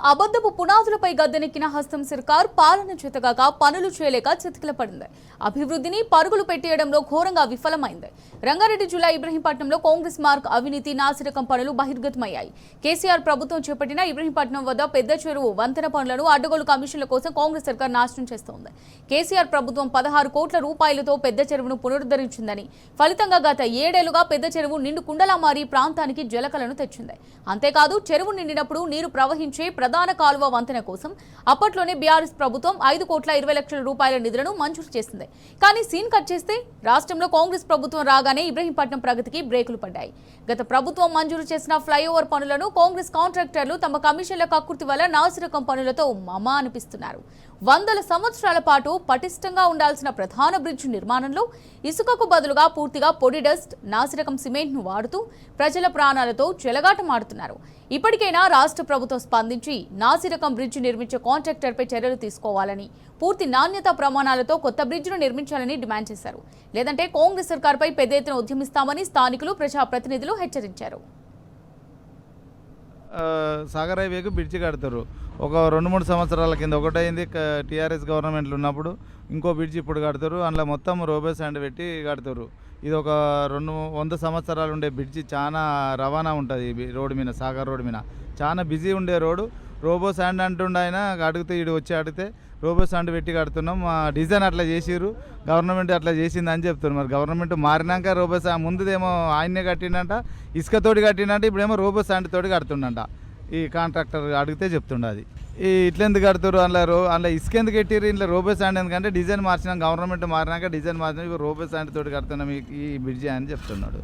అబద్ధపు పునాదులపై గద్దెనెక్కిన హస్తం సర్కార్ పాలన చేతగాక పనులు చేయలేక చితికిలపడింది. అభివృద్ధిని పరుగులు పెట్టేయడంలో ఘోరంగా విఫలమైంది. రంగారెడ్డి జిల్లా ఇబ్రహీంపట్నంలో కాంగ్రెస్ మార్క్ అవినీతి నాసిరకం పనులు బహిర్గతమయ్యాయి. కేసీఆర్ ప్రభుత్వం చేపట్టిన ఇబ్రహీంపట్నం వద్ద పెద్ద చెరువు వంతెన పనులను అడ్డగోలు కమిషన్ల కోసం కాంగ్రెస్ సర్కార్ నాశనం చేస్తోంది. కేసీఆర్ ప్రభుత్వం 16 కోట్ల రూపాయలతో పెద్ద చెరువును పునరుద్ధరించిందని, ఫలితంగా గత 7 ఏళ్లుగా పెద్ద చెరువు నిండు కుండలా మారి ప్రాంతానికి జలకలను తెచ్చింది. అంతేకాదు చెరువు నిండినప్పుడు నీరు ప్రవహించే ప్రధాన కాలువ వంతెన కోసం అప్పట్లోనే బీఆర్ఎస్ ప్రభుత్వం 5,20,00,000 రూపాయల నిధులను మంజూరు చేసింది. కానీ సీన్ కట్ చేస్తే రాష్ట్రంలో కాంగ్రెస్ ప్రభుత్వం రాగానే ఇబ్రహీంపట్నం ప్రగతికి బ్రేకులు పడ్డాయి. గత ప్రభుత్వం మంజూరు చేసిన ఫ్లైఓవర్ పనులను కాంగ్రెస్ కాంట్రాక్టర్లు తమ కమిషన్ల కక్కుర్తి వల్ల నాసిరకం పనులతో మమా అనిపిస్తున్నారు. 100 సంవత్సరాల పాటు పటిష్టంగా ఉండాల్సిన ప్రధాన బ్రిడ్జ్ నిర్మాణంలో ఇసుకకు బదులుగా పూర్తిగా పొడి డస్ట్, నాసిరకం సిమెంట్ ను వాడుతూ ప్రజల ప్రాణాలతో చెలగాటమాడుతున్నారు. ఇప్పటికైనా రాష్ట్ర ప్రభుత్వం స్పందించి నాసిరకం బ్రిడ్జ్ నిర్మించే కాంట్రాక్టర్పై చర్యలు తీసుకోవాలని, పూర్తి నాణ్యత ప్రమాణాలతో కొత్త బ్రిడ్జ్ను నిర్మించాలని డిమాండ్ చేశారు. లేదంటే కాంగ్రెస్ సర్కార్పై పెద్ద ఎత్తున ఉద్యమిస్తామని స్థానికులు, ప్రజాప్రతినిధులు హెచ్చరించారు. సాగర్ హైవేకు బ్రిడ్జి కడతారు. ఒక 2-3 సంవత్సరాల కింద ఒకటైంది టీఆర్ఎస్ గవర్నమెంట్లు ఉన్నప్పుడు, ఇంకో బ్రిడ్జి ఇప్పుడు కడతారు. అందులో మొత్తం రోబో శాండ్ పెట్టి కడతారు. ఇది ఒక 100 సంవత్సరాలు ఉండే బ్రిడ్జి. చాలా రవాణా ఉంటుంది రోడ్డు మీద, సాగర్ రోడ్డు మీద చాలా బిజీ ఉండే రోడ్డు. రోబో శాండ్ అంటుండే ఆయన అడిగితే ఇటు వచ్చి అడిగితే రోబో శాండ్ పెట్టి కడుతున్నాం, మా డిజైన్ అట్లా చేసిర్రు, గవర్నమెంట్ అట్లా చేసింది అని చెప్తున్నారు. మరి గవర్నమెంట్ మారినాక రోబో శాండ్, ముందుదేమో ఆయన్నే కట్టిండంట, ఇసుకతోటి కట్టిండంట, ఇప్పుడేమో రోబో శాండ్ తోటి కడుతుండంట. ఈ కాంట్రాక్టర్ అడిగితే చెప్తుండే అది ఇట్లెందుకు కడుతున్నారు, అందులో ఇసుక ఎందుకు కట్టిర్రు, ఇంట్లో రోబో శాండ్ ఎందుకంటే డిజైన్ మార్చినాం, గవర్నమెంట్ మారినాక డిజైన్ మార్చినా రోబో శాండ్ తోటి కడుతున్నాం ఈ బ్రిడ్జి అని చెప్తున్నాడు.